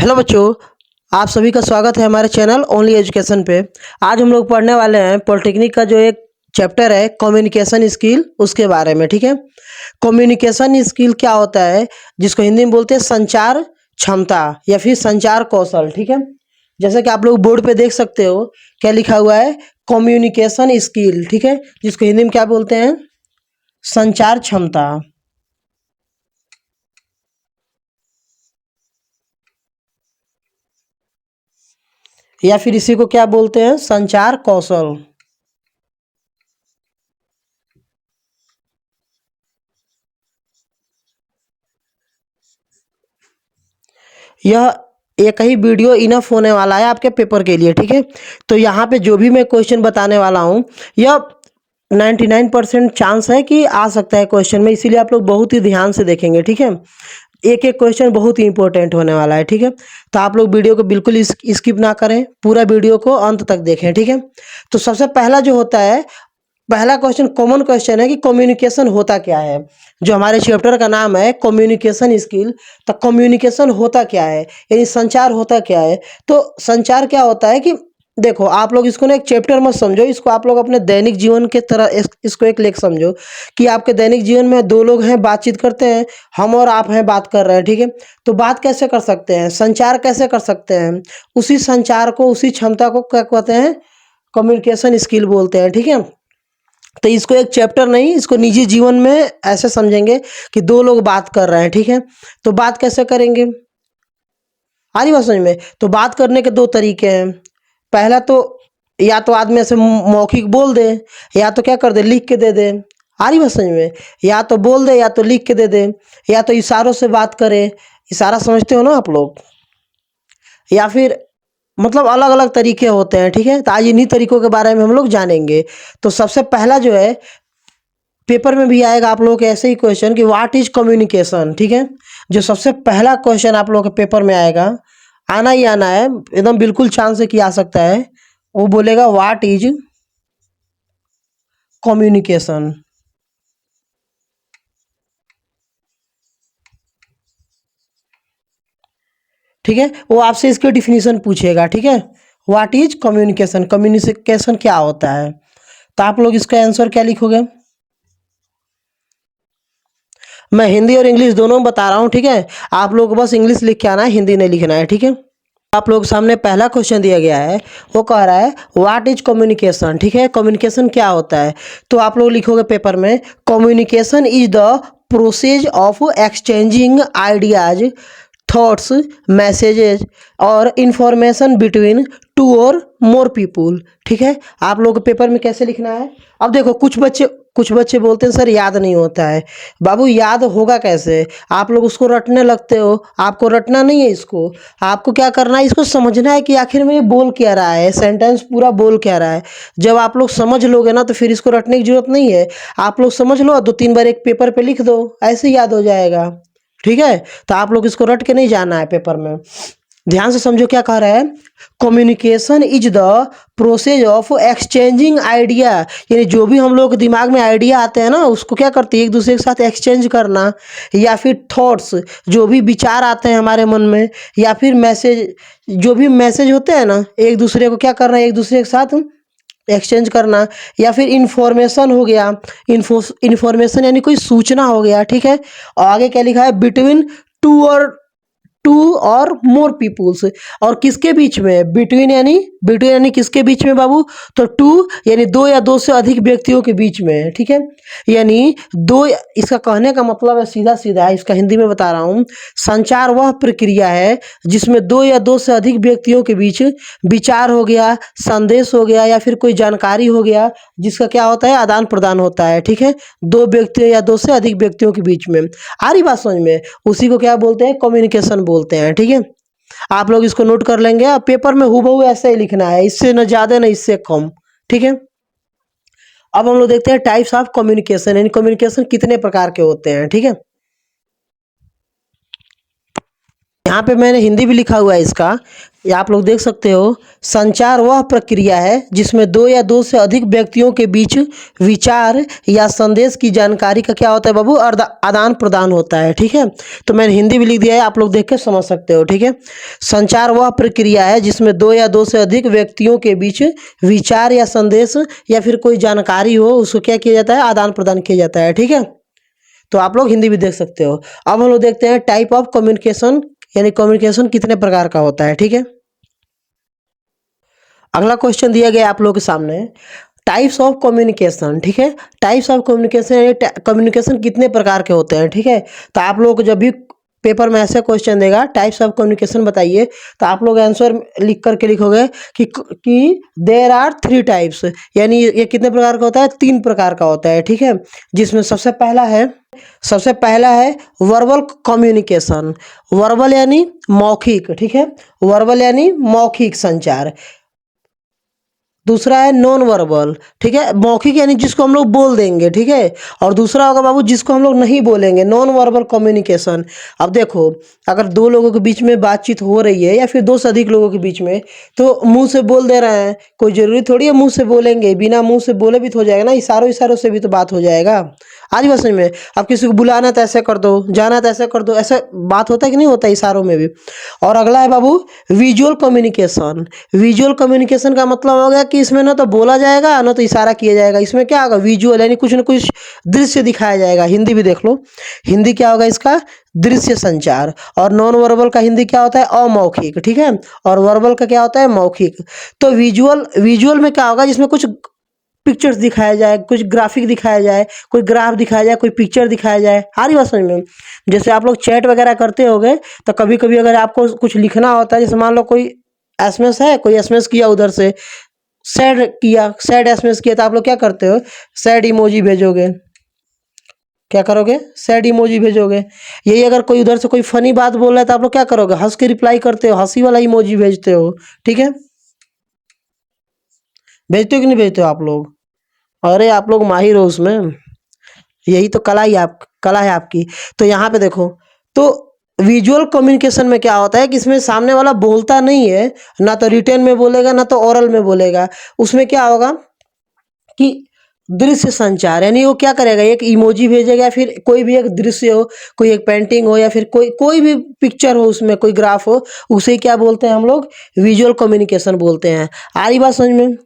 Hello बच्चों, आप सभी का स्वागत है हमारे चैनल ओनली एजुकेशन पे। आज हम लोग पढ़ने वाले हैं पॉलिटेक्निक का जो एक चैप्टर है कम्युनिकेशन स्किल, उसके बारे में। ठीक है, कम्युनिकेशन स्किल क्या होता है, जिसको हिंदी में बोलते हैं संचार क्षमता या फिर संचार कौशल। ठीक है, जैसे कि आप लोग बोर्ड पे देख सकते हो क्या लिखा हुआ है, कम्युनिकेशन स्किल। ठीक है, जिसको हिंदी में क्या बोलते हैं, संचार क्षमता, या फिर इसी को क्या बोलते हैं, संचार कौशल। यह एक ही वीडियो इनफ होने वाला है आपके पेपर के लिए। ठीक है, तो यहाँ पे जो भी मैं क्वेश्चन बताने वाला हूँ, यह 99% चांस है कि आ सकता है क्वेश्चन में, इसीलिए आप लोग बहुत ही ध्यान से देखेंगे। ठीक है, एक एक क्वेश्चन बहुत ही इंपॉर्टेंट होने वाला है। ठीक है, तो आप लोग वीडियो को बिल्कुल स्किप ना करें, पूरा वीडियो को अंत तक देखें। ठीक है, तो सबसे पहला जो होता है, पहला क्वेश्चन कॉमन क्वेश्चन है कि कम्युनिकेशन होता क्या है। जो हमारे चैप्टर का नाम है कम्युनिकेशन स्किल, तो कम्युनिकेशन होता क्या है, यानी संचार होता क्या है। तो संचार क्या होता है कि देखो, आप लोग इसको ना एक चैप्टर मत समझो, इसको आप लोग अपने दैनिक जीवन के तरह इसको एक लेख समझो कि आपके दैनिक जीवन में दो लोग हैं, बातचीत करते हैं, हम और आप हैं, बात कर रहे हैं। ठीक है, तो बात कैसे कर सकते हैं, संचार कैसे कर सकते हैं, उसी संचार को, उसी क्षमता को क्या कहते हैं, कम्युनिकेशन स्किल बोलते हैं। ठीक है, तो इसको एक चैप्टर नहीं, इसको निजी जीवन में ऐसे समझेंगे कि दो लोग बात कर रहे हैं। ठीक है, तो बात कैसे करेंगे, आ रही बात समझ में। तो बात करने के दो तरीके हैं। पहला तो या तो आदमी ऐसे मौखिक बोल दे, या तो क्या कर दे, लिख के दे दे। आ रही बात समझ में, या तो बोल दे या तो लिख के दे दे, या तो इशारों से बात करे। इशारा समझते हो ना आप लोग, या फिर मतलब अलग अलग तरीके होते हैं। ठीक है, तो आज इन्हीं तरीकों के बारे में हम लोग जानेंगे। तो सबसे पहला जो है, पेपर में भी आएगा आप लोगों के ऐसे ही क्वेश्चन कि व्हाट इज कम्युनिकेशन। ठीक है, जो सबसे पहला क्वेश्चन आप लोगों के पेपर में आएगा, आना ही आना है, एकदम बिल्कुल चांस से कि आ सकता है, वो बोलेगा व्हाट इज कम्युनिकेशन। ठीक है, वो आपसे इसकी डिफिनीशन पूछेगा। ठीक है, व्हाट इज कम्युनिकेशन, कम्युनिकेशन क्या होता है। तो आप लोग इसका आंसर क्या लिखोगे, मैं हिंदी और इंग्लिश दोनों में बता रहा हूँ। ठीक है, आप लोग को बस इंग्लिश लिख के आना है, हिंदी नहीं लिखना है। ठीक है, आप लोग सामने पहला क्वेश्चन दिया गया है, वो कह रहा है व्हाट इज कम्युनिकेशन। ठीक है, कम्युनिकेशन क्या होता है, तो आप लोग लिखोगे पेपर में, communication is the process of exchanging ideas, thoughts, messages और इंफॉर्मेशन बिटवीन टू और मोर पीपुल। ठीक है, आप लोग को पेपर में कैसे लिखना है। अब देखो, कुछ बच्चे बोलते हैं सर याद नहीं होता है। बाबू याद होगा कैसे, आप लोग उसको रटने लगते हो, आपको रटना नहीं है इसको, आपको क्या करना है, इसको समझना है कि आखिर में ये बोल क्या रहा है, सेंटेंस पूरा बोल क्या रहा है। जब आप लोग समझ लोगे ना, तो फिर इसको रटने की जरूरत नहीं है, आप लोग समझ लो, दो तीन बार एक पेपर पे लिख दो, ऐसे ही याद हो जाएगा। ठीक है, तो आप लोग इसको रट के नहीं जाना है पेपर में, ध्यान से समझो क्या कह रहा है। Communication is the process of exchanging idea, यानी जो भी हम लोग के दिमाग में आइडिया आते हैं ना, उसको क्या करते हैं, एक दूसरे के साथ एक्सचेंज करना, या फिर थॉट्स, जो भी विचार आते हैं हमारे मन में, या फिर मैसेज, जो भी मैसेज होते हैं ना, एक दूसरे को क्या करना है, एक दूसरे के साथ एक्सचेंज करना, या फिर इंफॉर्मेशन हो गया, इंफॉर्मेशन यानी कोई सूचना हो गया। ठीक है, और आगे क्या लिखा है, बिटवीन टू और मोर पीपुल्स, और किसके बीच में, बिटवीन यानी किसके बीच में बाबू, तो टू यानी दो या दो से अधिक व्यक्तियों के बीच में। ठीक है, यानी दो, इसका कहने का मतलब है सीधा सीधा, इसका हिंदी में बता रहा हूँ, संचार वह प्रक्रिया है जिसमें दो या दो से अधिक व्यक्तियों के बीच विचार हो गया, संदेश हो गया, या फिर कोई जानकारी हो गया, जिसका क्या होता है, आदान प्रदान होता है। ठीक है, दो व्यक्तियों या दो से अधिक व्यक्तियों के बीच में। आ रही बात समझ में, उसी को क्या बोलते हैं, कम्युनिकेशन बोलते हैं। ठीक है, आप लोग इसको नोट कर लेंगे, और पेपर में हूबहू ऐसे ही लिखना है, इससे न ज्यादा न इससे कम। ठीक है, अब हम लोग देखते हैं टाइप्स ऑफ कम्युनिकेशन, यानी कम्युनिकेशन कितने प्रकार के होते हैं। ठीक है, यहाँ पे मैंने हिंदी भी लिखा हुआ है इसका, ये आप लोग देख सकते हो, संचार वह प्रक्रिया है जिसमें दो या दो से अधिक व्यक्तियों के बीच विचार या संदेश की जानकारी का क्या होता है बाबू, आदान प्रदान होता है। ठीक है, तो मैंने हिंदी भी लिख दिया है, आप लोग देख के समझ सकते हो। ठीक है, संचार वह प्रक्रिया है जिसमें दो या दो से अधिक व्यक्तियों के बीच विचार या संदेश या फिर कोई जानकारी हो, उसको क्या किया जाता है, आदान प्रदान किया जाता है। ठीक है, तो आप लोग हिंदी भी देख सकते हो। अब हम लोग देखते हैं टाइप ऑफ कम्युनिकेशन, यानी कम्युनिकेशन कितने प्रकार का होता है। ठीक है, अगला क्वेश्चन दिया गया आप लोगों के सामने, टाइप्स ऑफ कम्युनिकेशन। ठीक है, टाइप्स ऑफ कम्युनिकेशन यानी कम्युनिकेशन कितने प्रकार के होते हैं। ठीक है, तो आप लोग को जब भी पेपर में ऐसे क्वेश्चन देगा टाइप्स ऑफ कम्युनिकेशन बताइए, तो आप लोग आंसर लिख करके लिखोगे कि देयर आर 3 टाइप्स, यानी ये कितने प्रकार का होता है, 3 प्रकार का होता है। ठीक है, जिसमें सबसे पहला है वर्बल कम्युनिकेशन। वर्बल यानी मौखिक। ठीक है, वर्बल यानी मौखिक संचार। दूसरा है नॉन वर्बल। ठीक है, मौखिक यानी जिसको हम लोग बोल देंगे। ठीक है, और दूसरा होगा बाबू जिसको हम लोग नहीं बोलेंगे, नॉन वर्बल कम्युनिकेशन। अब देखो, अगर दो लोगों के बीच में बातचीत हो रही है या फिर दो से अधिक लोगों के बीच में, तो मुंह से बोल दे रहे हैं, कोई जरूरी थोड़ी है मुंह से बोलेंगे, बिना मुंह से बोले भी तो हो जाएगा ना, इशारों इशारों से भी तो बात हो जाएगा। आज बस में अब किसी को बुलाना तो ऐसे कर दो, जाना तो ऐसे कर दो, ऐसे बात होता है कि नहीं होता इशारों में भी। और अगला है बाबू विजुअल कम्युनिकेशन। विजुअल कम्युनिकेशन का मतलब हो गया कि इसमें ना तो बोला जाएगा ना तो इशारा किया जाएगा, इसमें क्या होगा, विजुअल यानी कुछ ना कुछ दृश्य दिखाया जाएगा। हिंदी भी देख लो, हिंदी क्या होगा इसका, दृश्य संचार। और नॉन वर्बल का हिंदी क्या होता है, अमौखिक। ठीक है, और वर्बल का क्या होता है, मौखिक। तो विजुअल में क्या होगा, जिसमें कुछ पिक्चर्स दिखाया जाए, कुछ ग्राफिक दिखाया जाए, कोई ग्राफ दिखाया जाए, कोई पिक्चर दिखाया जाए। आ रही बात समझ में। जैसे आप लोग चैट वगैरह करते होगे, तो कभी कभी अगर आपको कुछ लिखना होता है, जैसे मान लो कोई एसएमएस है, कोई एसएमएस किया उधर से, सैड एसएमएस किया, तो आप लोग क्या करते हो, सैड इमोजी भेजोगे। क्या करोगे, सैड इमोजी भेजोगे। यही अगर कोई उधर से कोई फनी बात बोल रहा है, तो आप लोग क्या करोगे, हंस के रिप्लाई करते हो, हंसी वाला इमोजी भेजते हो। ठीक है, भेजते हो कि नहीं भेजते हो आप लोग, अरे आप लोग माहिर हो उसमें, यही तो कला है आपकी। तो यहाँ पे देखो, तो विजुअल कम्युनिकेशन में क्या होता है कि इसमें सामने वाला बोलता नहीं है, ना तो रिटेन में बोलेगा ना तो ओरल में बोलेगा। उसमें क्या होगा कि दृश्य संचार, यानी वो क्या करेगा, एक इमोजी भेजेगा, फिर कोई भी एक दृश्य हो, कोई एक पेंटिंग हो या फिर कोई भी पिक्चर हो, उसमें कोई ग्राफ हो, उसे क्या बोलते हैं हम लोग, विजुअल कम्युनिकेशन बोलते हैं। आ रही बात समझ में,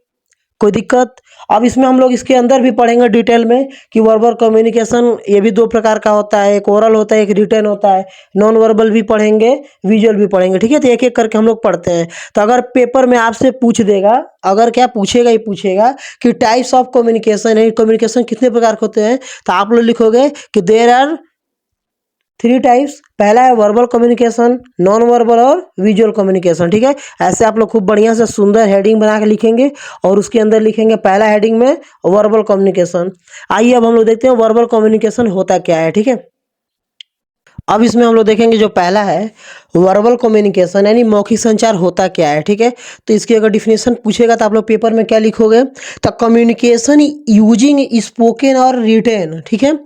कोई दिक्कत। अब इसमें हम लोग इसके अंदर भी पढ़ेंगे डिटेल में कि वर्बल कम्युनिकेशन ये भी 2 प्रकार का होता है, एक ओरल होता है, एक रिटन होता है। नॉन वर्बल भी पढ़ेंगे, विजुअल भी पढ़ेंगे। ठीक है, तो एक एक करके हम लोग पढ़ते हैं। तो अगर पेपर में आपसे पूछ देगा, अगर क्या पूछेगा, ही पूछेगा कि टाइप्स ऑफ कम्युनिकेशन है, कम्युनिकेशन कितने प्रकार के होते हैं, तो आप लोग लिखोगे कि देयर आर 3 टाइप्स। पहला है वर्बल कम्युनिकेशन, नॉन वर्बल और विजुअल कम्युनिकेशन। ठीक है, ऐसे आप लोग खूब बढ़िया से सुंदर हेडिंग बना के लिखेंगे और उसके अंदर लिखेंगे पहला हेडिंग में वर्बल कम्युनिकेशन। आइए अब हम लोग देखते हैं वर्बल कम्युनिकेशन होता क्या है। ठीक है, अब इसमें हम लोग देखेंगे जो पहला है वर्बल कम्युनिकेशन यानी मौखिक संचार होता क्या है। ठीक है, तो इसकी अगर डिफिनेशन पूछेगा तो आप लोग पेपर में क्या लिखोगे, तो कम्युनिकेशन यूजिंग स्पोकन और रिटेन। ठीक है,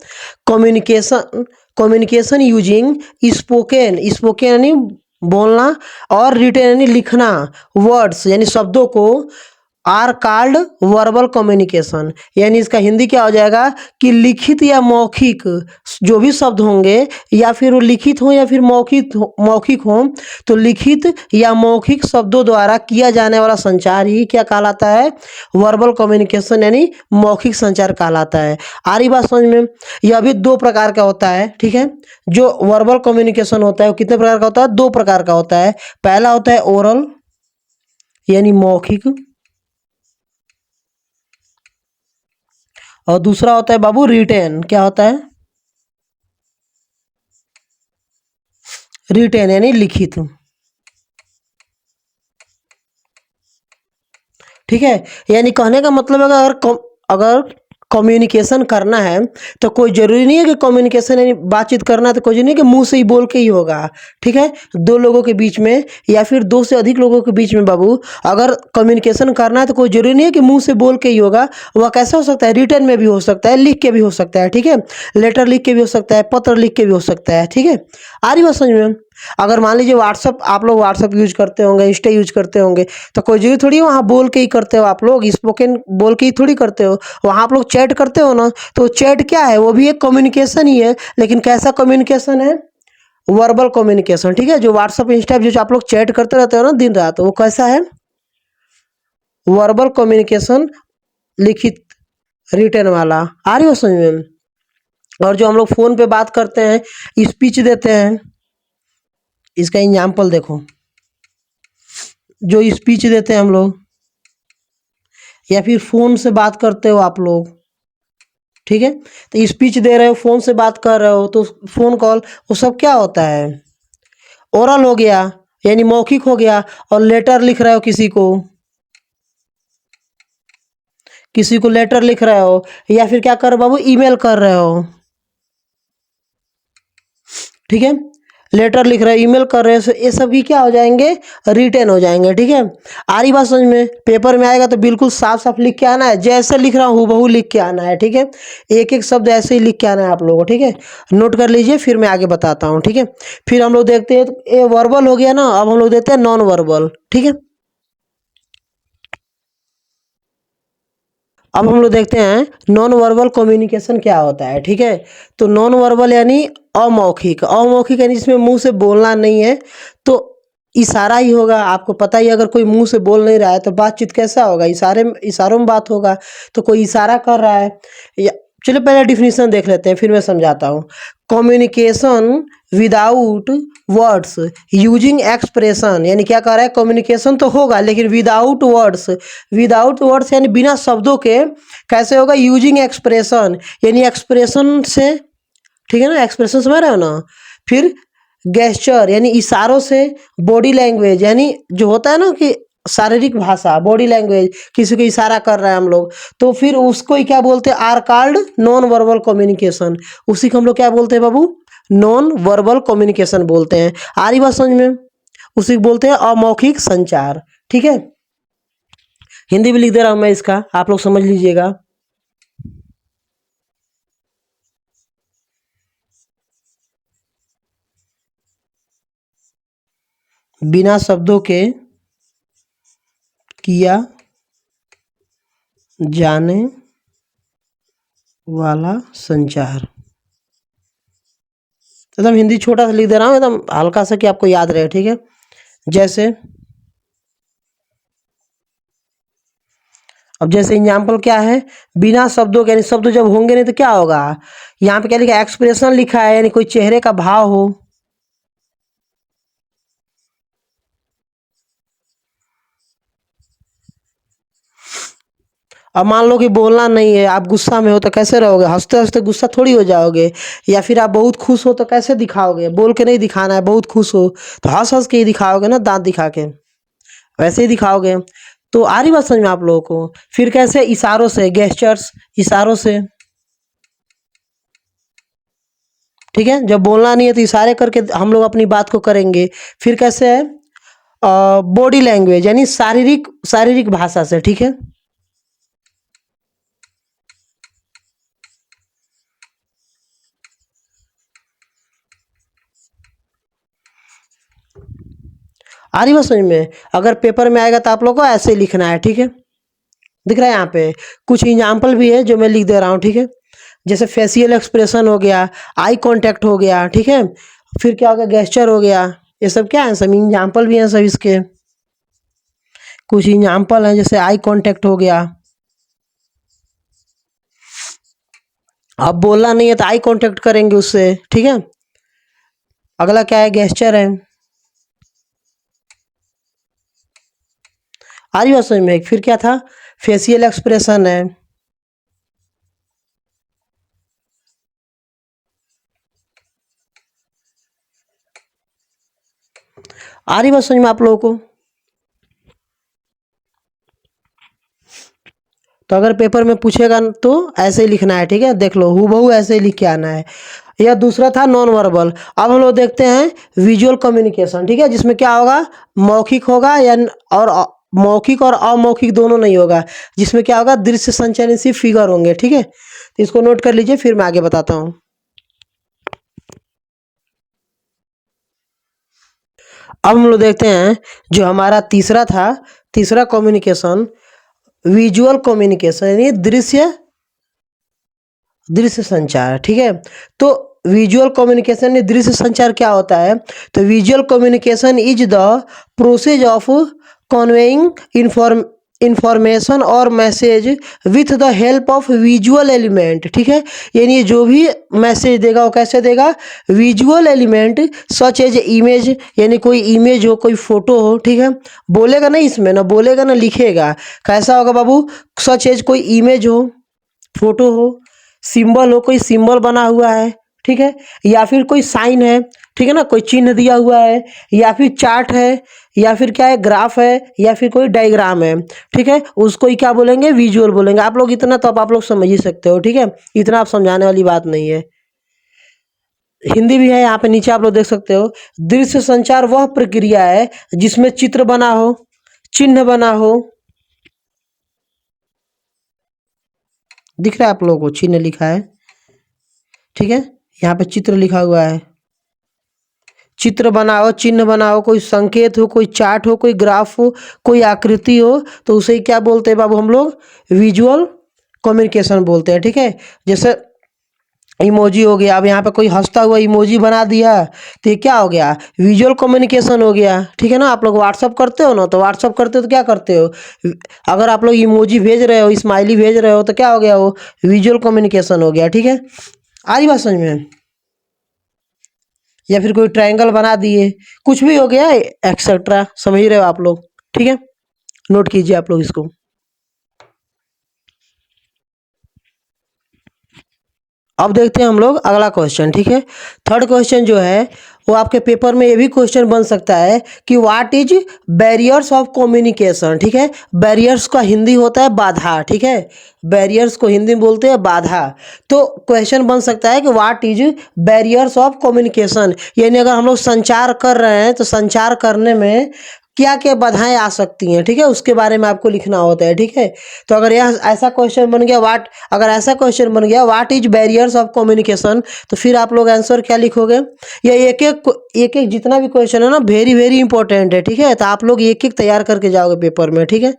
कम्युनिकेशन यूजिंग स्पोकन यानी बोलना, और रिटेन यानी लिखना, वर्ड्स यानी शब्दों को, आर कॉल्ड वर्बल कम्युनिकेशन। यानी इसका हिंदी क्या हो जाएगा कि लिखित या मौखिक जो भी शब्द होंगे, या फिर वो लिखित हो या फिर मौखिक हो, तो लिखित या मौखिक शब्दों द्वारा किया जाने वाला संचार ही क्या कहलाता है, वर्बल कम्युनिकेशन यानी मौखिक संचार कहलाता है। आ रही बात समझ में। यह भी 2 प्रकार का होता है। ठीक है, जो वर्बल कम्युनिकेशन होता है वो कितने प्रकार का होता है, 2 प्रकार का होता है। पहला होता है ओरल यानी मौखिक, और दूसरा होता है बाबू रिटेन। क्या होता है, रिटेन यानी लिखित। ठीक है, यानी कहने का मतलब है अगर कम्युनिकेशन करना है तो कोई जरूरी नहीं है कि कम्युनिकेशन यानी बातचीत करना है तो कोई जरूरी नहीं कि मुंह से ही बोल के ही होगा। ठीक है, 2 लोगों के बीच में या फिर 2 से अधिक लोगों के बीच में बाबू अगर कम्युनिकेशन करना है तो कोई जरूरी नहीं है कि मुंह से बोल के ही होगा। वह कैसे हो सकता है, रिटर्न में भी हो सकता है, लिख के भी हो सकता है। ठीक है, लेटर लिख के भी हो सकता है, पत्र लिख के भी हो सकता है। ठीक है, आ रही बात समझ में। अगर मान लीजिए व्हाट्सअप, आप लोग व्हाट्सअप यूज करते होंगे, इंस्टा यूज करते होंगे, तो कोई जरूरी थोड़ी है वहाँ बोल के ही करते हो, आप लोग स्पोकन बोल के ही थोड़ी करते हो, वहाँ आप लोग चैट करते हो ना। तो चैट क्या है, वो भी एक कम्युनिकेशन ही है, लेकिन कैसा कम्युनिकेशन है, वर्बल कम्युनिकेशन, ठीक है। जो व्हाट्सअप इंस्टा जो आप लोग चैट करते रहते हो ना दिन रात, वो कैसा है, वर्बल कम्युनिकेशन, लिखित, रिटर्न वाला। आ रही हो समझ में। और जो हम लोग फोन पे बात करते हैं, स्पीच देते हैं, इसका एग्जाम्पल देखो, जो स्पीच देते हैं हम लोग, या फिर फोन से बात करते हो आप लोग, ठीक है। तो स्पीच दे रहे हो, फोन से बात कर रहे हो, तो फोन कॉल, वो सब क्या होता है, ओरल हो गया, यानी मौखिक हो गया। और लेटर लिख रहे हो किसी को लेटर लिख रहे हो, या फिर क्या कर रहे हो बाबू, ईमेल कर रहे हो, ठीक है। लेटर लिख रहे हो, ईमेल कर रहे हो, ये सब भी क्या हो जाएंगे, रिटर्न हो जाएंगे, ठीक है। आ रही बात समझ में। पेपर में आएगा तो बिल्कुल साफ साफ लिख के आना है, जैसे लिख रहा हूँ हूबहू लिख के आना है, ठीक है। एक एक शब्द ऐसे ही लिख के आना है आप लोगों को, ठीक है। नोट कर लीजिए, फिर मैं आगे बताता हूँ, ठीक है। फिर हम लोग देखते हैं, ये वर्बल हो गया ना, अब हम लोग देखते हैं नॉन वर्बल, ठीक है। अब हम लोग देखते हैं नॉन वर्बल कम्युनिकेशन क्या होता है, ठीक है। तो नॉन वर्बल यानी अमौखिक, अमौखिक यानी जिसमें मुंह से बोलना नहीं है, तो इशारा ही होगा। आपको पता ही, अगर कोई मुंह से बोल नहीं रहा है तो बातचीत कैसा होगा, इशारों में बात होगा। तो कोई इशारा कर रहा है, या चलो पहले डिफिनीशन देख लेते हैं, फिर मैं समझाता हूँ। Communication without words using expression, यानी क्या कह रहा है, कम्युनिकेशन तो होगा लेकिन विदाउट वर्ड्स, विदाउट वर्ड्स यानी बिना शब्दों के, कैसे होगा, यूजिंग एक्सप्रेशन, यानी एक्सप्रेशन से, ठीक है ना, एक्सप्रेशन समझ रहे हो ना। फिर गेस्चर यानी इशारों से, बॉडी लैंग्वेज यानी जो होता है ना कि शारीरिक भाषा, बॉडी लैंग्वेज, किसी को इशारा कर रहे हैं हम लोग, तो फिर उसको ही क्या बोलते हैं, are called non verbal communication. उसी को हम लोग क्या बोलते हैं बाबू, नॉन वर्बल कम्युनिकेशन बोलते हैं। आ रही बात समझ में। उसी को बोलते हैं अमौखिक संचार, ठीक है। हिंदी भी लिख दे रहा हूं मैं इसका, आप लोग समझ लीजिएगा। बिना शब्दों के किया जाने वाला संचार। एकदम हिंदी छोटा सा लिख दे रहा हूँ, एकदम हल्का सा, कि आपको याद रहे, ठीक है। जैसे, अब जैसे एग्जाम्पल क्या है, बिना शब्दों के, यानी शब्द जब होंगे नहीं तो क्या होगा, यहाँ पे क्या लिखा है, एक्सप्रेशन लिखा है, यानी कोई चेहरे का भाव हो। अब मान लो कि बोलना नहीं है, आप गुस्सा में हो तो कैसे रहोगे, हंसते हंसते गुस्सा थोड़ी हो जाओगे। या फिर आप बहुत खुश हो तो कैसे दिखाओगे, बोल के नहीं दिखाना है, बहुत खुश हो तो हंस हंस के ही दिखाओगे ना, दांत दिखा के, वैसे ही दिखाओगे। तो आ रही बात समझ में आप लोगों को। फिर कैसे, इशारों से, गेस्चर्स, इशारों से, ठीक है। जब बोलना नहीं है तो इशारे करके हम लोग अपनी बात को करेंगे। फिर कैसे है, बॉडी लैंग्वेज यानी शारीरिक शारीरिक भाषा से, ठीक है। आ रही बात समझ में। अगर पेपर में आएगा तो आप लोग को ऐसे ही लिखना है, ठीक है। दिख रहा है यहाँ पे कुछ एग्जाम्पल भी है जो मैं लिख दे रहा हूँ, ठीक है। जैसे फेशियल एक्सप्रेशन हो गया, आई कांटेक्ट हो गया, ठीक है। फिर क्या हो गया, गेस्चर हो गया। ये सब क्या है, सब एग्जाम्पल भी हैं सब इसके। कुछ एग्जाम्पल हैं, जैसे आई कांटेक्ट हो गया। अब बोलना नहीं है तो आई कांटेक्ट करेंगे उससे, ठीक है। अगला क्या है, गेस्चर है। आ रही बात समझ में। फिर क्या था, फेशियल एक्सप्रेशन है। आ रही बात समझ में आप लोगों को। तो अगर पेपर में पूछेगा तो ऐसे ही लिखना है, ठीक है। देख लो, हूबहू ऐसे ही लिख के आना है। यह दूसरा था नॉन वर्बल। अब हम लोग देखते हैं विजुअल कम्युनिकेशन, ठीक है, जिसमें क्या होगा, मौखिक होगा या और मौखिक और अमौखिक दोनों नहीं होगा। जिसमें क्या होगा, दृश्य संचालित सिर्फ फिगर होंगे, ठीक है। तो इसको नोट कर लीजिए, फिर मैं आगे बताता हूँ। अब हम लोग देखते हैं जो हमारा तीसरा था, तीसरा कम्युनिकेशन विजुअल कम्युनिकेशन यानी दृश्य दृश्य संचार। ठीक है, तो विजुअल कम्युनिकेशन में दृश्य संचार क्या होता है? तो visual communication is the process of conveying information और message with the help of visual element. ठीक है, यानी जो भी मैसेज देगा वो कैसे देगा? Visual element such as image, यानी कोई इमेज हो, कोई फोटो हो। ठीक है, बोलेगा नहीं इसमें, ना बोलेगा ना लिखेगा। कैसा होगा बाबू? सच एज कोई इमेज हो, फोटो हो, सिंबल हो, कोई सिंबल बना हुआ है। ठीक है, या फिर कोई साइन है। ठीक है ना, कोई चिन्ह दिया हुआ है, या फिर चार्ट है, या फिर क्या है, ग्राफ है, या फिर कोई डायग्राम है। ठीक है, उसको ही क्या बोलेंगे? विजुअल बोलेंगे। आप लोग इतना तो अब आप लोग समझ ही सकते हो। ठीक है, इतना आप समझाने वाली बात नहीं है। हिंदी भी है यहाँ पे, नीचे आप लोग देख सकते हो। दृश्य संचार वह प्रक्रिया है जिसमें चित्र बना हो, चिन्ह बना हो। दिख रहा है आप लोगों को? चिन्ह लिखा है। ठीक है, यहाँ पे चित्र लिखा हुआ है। चित्र बनाओ, चिन्ह बनाओ, कोई संकेत हो, कोई चार्ट हो, कोई ग्राफ हो, कोई आकृति हो, तो उसे क्या बोलते हैं बाबू? हम लोग विजुअल कम्युनिकेशन बोलते हैं। ठीक है, जैसे इमोजी हो गया। अब यहाँ पे कोई हंसता हुआ इमोजी बना दिया, तो ये क्या हो गया? विजुअल कम्युनिकेशन हो गया। ठीक है ना, आप लोग व्हाट्सअप करते हो ना, तो व्हाट्सअप करते हो तो क्या करते हो? अगर आप लोग इमोजी भेज रहे हो, स्माइली भेज रहे हो, तो क्या हो गया? वो विजुअल कम्युनिकेशन हो गया। ठीक है, आ रही बात समझ में? या फिर कोई ट्रायंगल बना दिए, कुछ भी हो गया, एक्सेट्रा। समझ रहे हो आप लोग? ठीक है, नोट कीजिए आप लोग इसको। अब देखते हैं हम लोग अगला क्वेश्चन। ठीक है, थर्ड क्वेश्चन जो है वो आपके पेपर में ये भी क्वेश्चन बन सकता है कि what is barriers of communication. ठीक है, बैरियर्स का हिंदी होता है बाधा। ठीक है, बैरियर्स को हिंदी में बोलते हैं बाधा। तो क्वेश्चन बन सकता है कि what is barriers of communication, यानी अगर हम लोग संचार कर रहे हैं तो संचार करने में क्या क्या बाधाएं आ सकती हैं। ठीक है, उसके बारे में आपको लिखना होता है। ठीक है, तो अगर यह ऐसा क्वेश्चन बन गया, अगर ऐसा क्वेश्चन बन गया what is barriers of communication, तो फिर आप लोग आंसर क्या लिखोगे? ये एक एक जितना भी क्वेश्चन है ना, वेरी वेरी इंपॉर्टेंट है। ठीक है, तो आप लोग एक एक तैयार करके जाओगे पेपर में। ठीक है,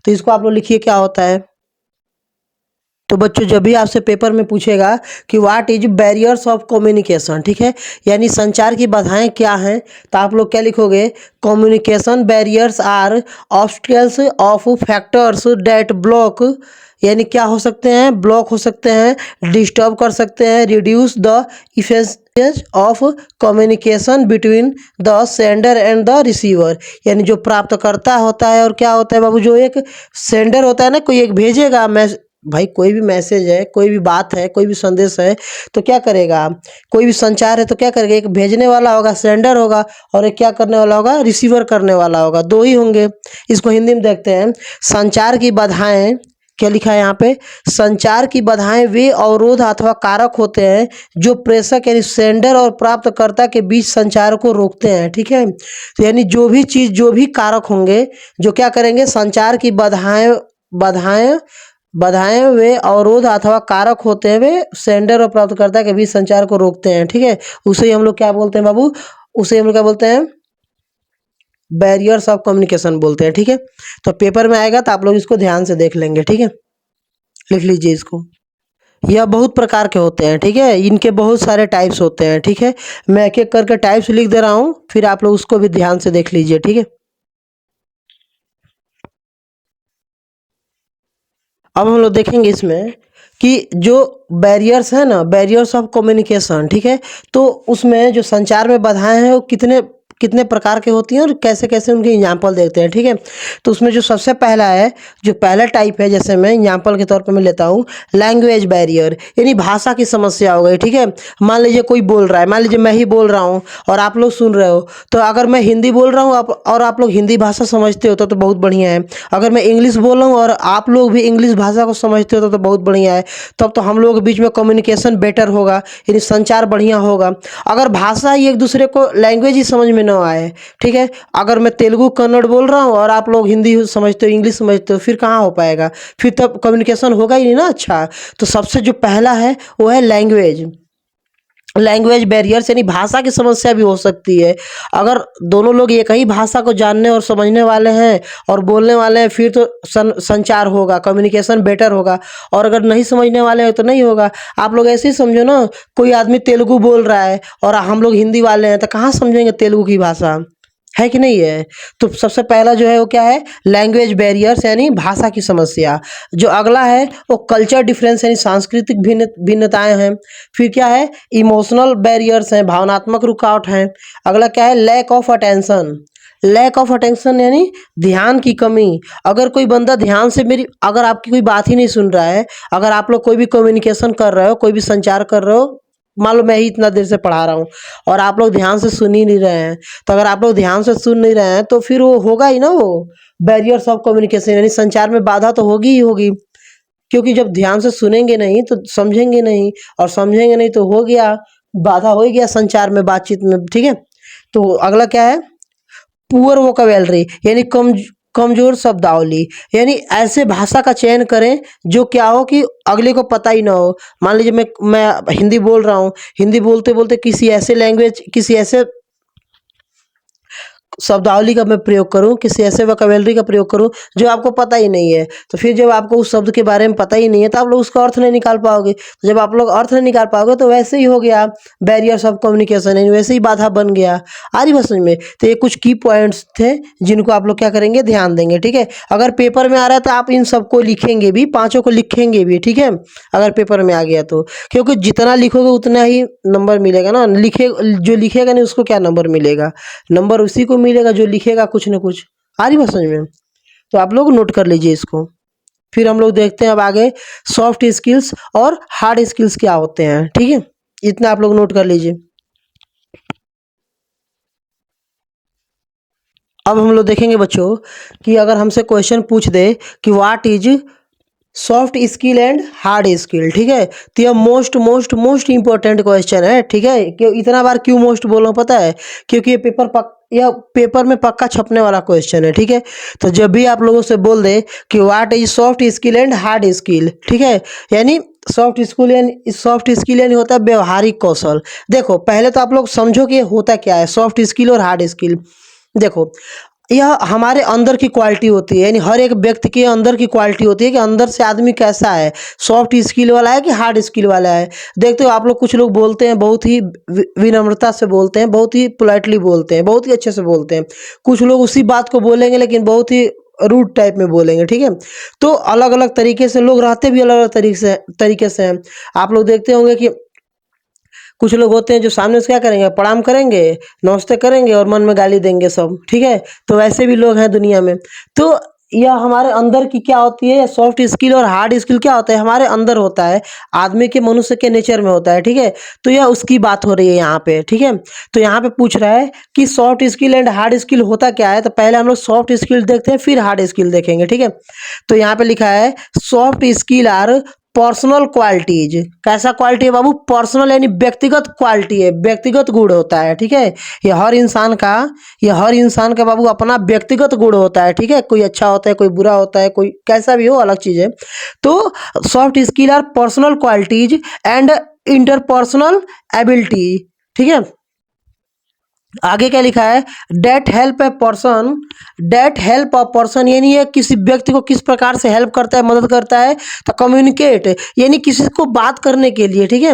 तो इसको आप लोग लिखिए क्या होता है। तो बच्चों, जब भी आपसे पेपर में पूछेगा कि what is barriers of communication, ठीक है, यानी संचार की बाधाएं क्या हैं, तो आप लोग क्या लिखोगे? Communication barriers are obstacles of factors that block, यानी क्या हो सकते हैं? ब्लॉक हो सकते हैं, डिस्टर्ब कर सकते हैं, reduce the effective of communication between the sender and the receiver, यानी जो प्राप्तकर्ता होता है और क्या होता है बाबू, जो एक सेंडर होता है ना, कोई एक भेजेगा भाई कोई भी मैसेज है, कोई भी बात है, कोई भी संदेश है, तो क्या करेगा? कोई भी संचार है तो क्या करेगा? एक भेजने वाला होगा, सेंडर होगा, और एक क्या करने वाला होगा? रिसीवर करने वाला होगा। दो ही होंगे। इसको हिंदी में देखते हैं। संचार की बाधाएं, क्या लिखा है यहाँ पे? संचार की बाधाएं वे अवरोध अथवा कारक होते हैं जो प्रेषक यानी सेंडर और प्राप्तकर्ता के बीच संचार को रोकते हैं। ठीक है, तो यानी जो भी चीज, जो भी कारक होंगे जो क्या करेंगे? संचार की बाधाएं बाधाएं बाधाएं वे अवरोध अथवा कारक होते हैं, वे सेंडर और प्राप्तकर्ता के बीच संचार को रोकते हैं। ठीक है, उसे हम लोग क्या बोलते हैं बाबू? उसे हम लोग क्या बोलते हैं? बैरियर्स ऑफ कम्युनिकेशन बोलते हैं। ठीक है, तो पेपर में आएगा तो आप लोग इसको ध्यान से देख लेंगे। ठीक है, लिख लीजिए इसको। यह बहुत प्रकार के होते हैं। ठीक है, इनके बहुत सारे टाइप्स होते हैं। ठीक है, मैं एक एक करके टाइप्स लिख दे रहा हूँ, फिर आप लोग उसको भी ध्यान से देख लीजिए। ठीक है, अब हम लोग देखेंगे इसमें कि जो बैरियर्स है ना, बैरियर्स ऑफ कम्युनिकेशन, ठीक है, तो उसमें जो संचार में बाधाएं हैं वो कितने कितने प्रकार के होती हैं और कैसे कैसे उनके एग्जाम्पल देखते हैं। ठीक है, तो उसमें जो सबसे पहला है, जो पहला टाइप है, जैसे मैं एग्जाम्पल के तौर पे मैं लेता हूँ, लैंग्वेज बैरियर, यानी भाषा की समस्या हो गई। ठीक है, मान लीजिए कोई बोल रहा है, मान लीजिए मैं ही बोल रहा हूँ और आप लोग सुन रहे हो, तो अगर मैं हिंदी बोल रहा हूँ और आप लोग हिंदी भाषा समझते हो तो बहुत बढ़िया है। अगर मैं इंग्लिश बोल रहा हूँ और आप लोग भी इंग्लिश भाषा को समझते हो तो बहुत बढ़िया है। तब तो हम लोग के बीच में कम्युनिकेशन बेटर होगा, यानी संचार बढ़िया होगा। अगर भाषा ही एक दूसरे को, लैंग्वेज ही समझ में ना आए, ठीक है, अगर मैं तेलुगु कन्नड़ बोल रहा हूँ और आप लोग हिंदी समझते हो, इंग्लिश समझते हो, फिर कहाँ हो पाएगा? फिर तब कम्युनिकेशन होगा ही नहीं ना। अच्छा, तो सबसे जो पहला है वो है लैंग्वेज। लैंग्वेज बैरियर्स यानी भाषा की समस्या भी हो सकती है। अगर दोनों लोग एक ही भाषा को जानने और समझने वाले हैं और बोलने वाले हैं, फिर तो संचार होगा, कम्युनिकेशन बेटर होगा। और अगर नहीं समझने वाले हैं तो नहीं होगा। आप लोग ऐसे ही समझो ना, कोई आदमी तेलुगु बोल रहा है और हम लोग हिंदी वाले हैं, तो कहाँ समझेंगे तेलुगु की भाषा, है कि नहीं है। तो सबसे पहला जो है वो क्या है, लैंग्वेज बैरियर्स यानी भाषा की समस्या। जो अगला है वो कल्चर डिफरेंस यानी सांस्कृतिक भिन्नताएं हैं। फिर क्या है, इमोशनल बैरियर्स हैं, भावनात्मक रुकावट हैं। अगला क्या है, lack of attention. Lack of attention यानी ध्यान की कमी। अगर कोई बंदा ध्यान से मेरी, अगर आपकी कोई बात ही नहीं सुन रहा है, अगर आप लोग कोई भी कम्युनिकेशन कर रहे हो, कोई भी संचार कर रहे हो, मान लो मैं ही इतना देर से पढ़ा रहा हूँ और आप लोग ध्यान से सुन ही नहीं रहे हैं, तो अगर आप लोग ध्यान से सुन नहीं रहे हैं तो फिर वो होगा ही ना, वो बैरियर्स ऑफ कम्युनिकेशन यानी संचार में बाधा तो होगी ही होगी। क्योंकि जब ध्यान से सुनेंगे नहीं तो समझेंगे नहीं, और समझेंगे नहीं तो हो गया, बाधा हो ही गया संचार में, बातचीत में, ठीक है। तो अगला क्या है, पुअर वोकैबुलरी यानी कमजोर शब्दावली। यानी ऐसे भाषा का चयन करें जो क्या हो कि अगले को पता ही ना हो। मान लीजिए मैं हिंदी बोल रहा हूँ, हिंदी बोलते बोलते किसी ऐसे लैंग्वेज, किसी ऐसे शब्दावली का मैं प्रयोग करूँ, किसी ऐसे वोकैबुलरी का प्रयोग करूँ जो आपको पता ही नहीं है, तो फिर जब आपको उस शब्द के बारे में पता ही नहीं है तो आप लोग उसका अर्थ नहीं निकाल पाओगे। तो जब आप लोग अर्थ नहीं निकाल पाओगे तो वैसे ही हो गया बैरियर्स ऑफ कम्युनिकेशन, यानी वैसे ही बाधा बन गया। आ रही बात समझ में। तो ये कुछ की पॉइंट्स थे जिनको आप लोग क्या करेंगे, ध्यान देंगे, ठीक है। अगर पेपर में आ रहा है तो आप इन सबको लिखेंगे भी, पांचों को लिखेंगे भी, ठीक है। अगर पेपर में आ गया तो, क्योंकि जितना लिखोगे उतना ही नंबर मिलेगा ना। जो लिखेगा नहीं उसको क्या नंबर मिलेगा, नंबर उसी को मिलेगा जो लिखेगा कुछ ना कुछ। आ रही बात समझ में। तो आप लोग नोट कर लीजिए इसको। फिर हम लोग देखते हैं अब आगे सॉफ्ट स्किल्स और हार्ड स्किल्स क्या होते हैं, ठीक है। इतना आप लोग नोट कर लीजिए। अब हम लोग देखेंगे बच्चों कि अगर हमसे क्वेश्चन पूछ दे कि what is soft skill and hard skill, ठीक है। तो यह most most most important question है, ठीक है। क्यों इतना बार क्यों मोस्ट बोल रहा हूं पता है, क्योंकि यह पेपर में पक्का छपने वाला क्वेश्चन है, ठीक है। तो जब भी आप लोगों से बोल दे कि what is soft skill and hard skill, ठीक है, यानी सॉफ्ट स्किल यानी होता है व्यवहारिक कौशल। देखो पहले तो आप लोग समझो कि ये होता क्या है सॉफ्ट स्किल और हार्ड स्किल। देखो यह हमारे अंदर की क्वालिटी होती है, यानी हर एक व्यक्ति के अंदर की क्वालिटी होती है कि अंदर से आदमी कैसा है, सॉफ्ट स्किल वाला है कि हार्ड स्किल वाला है। देखते हो आप लोग, कुछ लोग बोलते हैं बहुत ही विनम्रता से बोलते हैं, बहुत ही पोलाइटली बोलते हैं, बहुत ही अच्छे से बोलते हैं। कुछ लोग उसी बात को बोलेंगे लेकिन बहुत ही रूड टाइप में बोलेंगे, ठीक है। तो अलग अलग तरीके से लोग रहते भी अलग अलग तरीके से हैं। आप लोग देखते होंगे कि कुछ लोग होते हैं जो सामने से क्या करेंगे, प्रणाम करेंगे, नमस्ते करेंगे और मन में गाली देंगे सब, ठीक है। तो वैसे भी लोग हैं दुनिया में। तो यह हमारे अंदर की क्या होती है, सॉफ्ट स्किल और हार्ड स्किल क्या होता है, हमारे अंदर होता है, आदमी के मनुष्य के नेचर में होता है, ठीक है। तो यह उसकी बात हो रही है यहाँ पे, ठीक है। तो यहाँ पे पूछ रहा है कि soft skill and hard skill होता क्या है। तो पहले हम लोग सॉफ्ट स्किल देखते हैं फिर हार्ड स्किल देखेंगे, ठीक है। तो यहाँ पे लिखा है soft skill are personal qualities. कैसा क्वालिटी है बाबू, पर्सनल यानी व्यक्तिगत क्वालिटी है, व्यक्तिगत गुण होता है, ठीक है। ये हर इंसान का बाबू अपना व्यक्तिगत गुण होता है, ठीक है। कोई अच्छा होता है, कोई बुरा होता है, कोई कैसा भी हो, अलग चीज है। तो soft skill are personal qualities and interpersonal ability, ठीक है। आगे क्या लिखा है, डेट हेल्प अ पर्सन यानी ये किसी व्यक्ति को किस प्रकार से हेल्प करता है, मदद करता है। तो कम्युनिकेट यानी किसी को बात करने के लिए, ठीक है।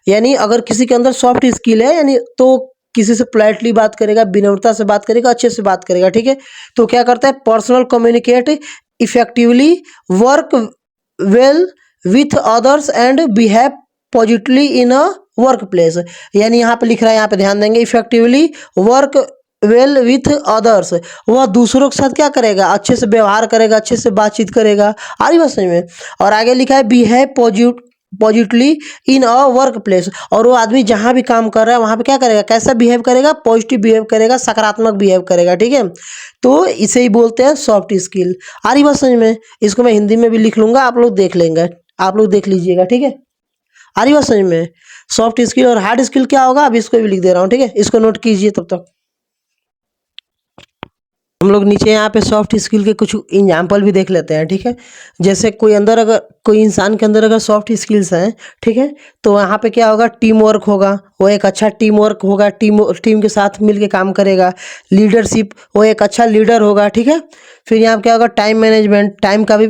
यानी अगर किसी के अंदर सॉफ्ट स्किल है यानी तो किसी से पोलाइटली बात करेगा, विनम्रता से बात करेगा, अच्छे से बात करेगा, ठीक है। तो क्या करता है, personal communicate effectively, work well with others and behave positively in a work place. यानी यहाँ पे लिख रहा है, यहाँ पे ध्यान देंगे, effectively work well with others, वह दूसरों के साथ क्या करेगा, अच्छे से व्यवहार करेगा, अच्छे से बातचीत करेगा। आ रही बात समझ में। और आगे लिखा है behave positively in a work place, और वो आदमी जहाँ भी काम कर रहा है वहाँ पे क्या करेगा, कैसा बिहेव करेगा, पॉजिटिव बिहेव करेगा, सकारात्मक बिहेव करेगा, ठीक है। तो इसे ही बोलते हैं सॉफ्ट स्किल। आ रही बात समझ में। इसको मैं हिंदी में भी लिख लूंगा, आप लोग देख लेंगे, आप लोग देख लीजिएगा, ठीक है। आ रही बात समझ में। सॉफ्ट स्किल और हार्ड स्किल क्या होगा, अब इसको भी लिख दे रहा हूँ, ठीक है। इसको नोट कीजिए तब तक। हम लोग नीचे यहाँ पे सॉफ्ट स्किल के कुछ एग्जाम्पल भी देख लेते हैं, ठीक है। जैसे कोई इंसान के अंदर अगर सॉफ्ट स्किल्स हैं, ठीक है, तो यहाँ पे क्या होगा, टीम वर्क होगा, वो एक अच्छा टीम वर्क होगा, टीम के साथ मिल के काम करेगा। लीडरशिप, वो एक अच्छा लीडर होगा, ठीक है। फिर यहाँ पे क्या होगा, टाइम मैनेजमेंट, टाइम का भी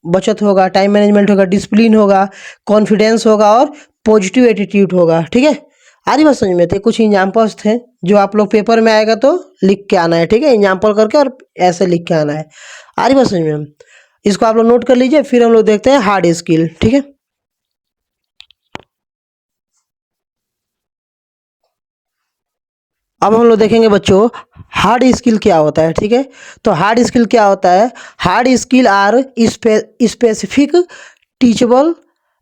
बचत होगा, टाइम मैनेजमेंट होगा, डिसिप्लिन होगा, कॉन्फिडेंस होगा और पॉजिटिव एटीट्यूड होगा, ठीक है। आ रही बात समझ में? तो कुछ एग्जाम्पल्स थे जो आप लोग पेपर में आएगा तो लिख के आना है, ठीक है, एग्जाम्पल करके और ऐसे लिख के आना है। आ रही बात समझ में? इसको आप लोग नोट कर लीजिए, फिर हम लोग देखते हैं हार्ड स्किल, ठीक है। अब हम लोग देखेंगे बच्चों हार्ड स्किल क्या होता है, ठीक है। तो हार्ड स्किल क्या होता है? Hard skill are specific, teachable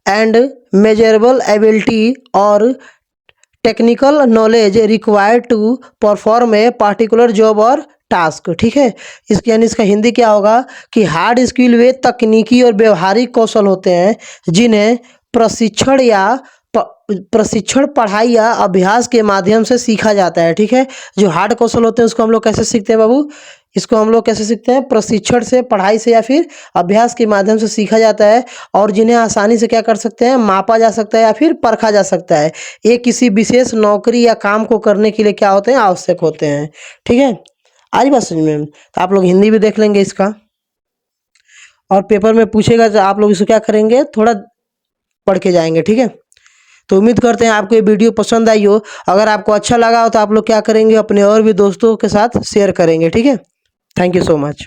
and measurable ability और technical knowledge required to perform a particular job और टास्क, ठीक है। इसके यानी इसका हिंदी क्या होगा कि हार्ड स्किल वे तकनीकी और व्यवहारिक कौशल होते हैं जिन्हें प्रशिक्षण, पढ़ाई या अभ्यास के माध्यम से सीखा जाता है, ठीक है। जो हार्ड कौशल होते हैं उसको हम लोग कैसे सीखते हैं बाबू? इसको हम लोग कैसे सीखते हैं? प्रशिक्षण से, पढ़ाई से या फिर अभ्यास के माध्यम से सीखा जाता है, और जिन्हें आसानी से क्या कर सकते हैं, मापा जा सकता है या फिर परखा जा सकता है। ये किसी विशेष नौकरी या काम को करने के लिए क्या होते हैं, आवश्यक होते हैं, ठीक है। आज बात समझ में? तो आप लोग हिंदी भी देख लेंगे इसका, और पेपर में पूछेगा तो आप लोग इसको क्या करेंगे, थोड़ा पढ़ के जाएंगे, ठीक है। तो उम्मीद करते हैं आपको ये वीडियो पसंद आई हो। अगर आपको अच्छा लगा हो तो आप लोग क्या करेंगे, अपने और भी दोस्तों के साथ शेयर करेंगे, ठीक है। Thank you so much.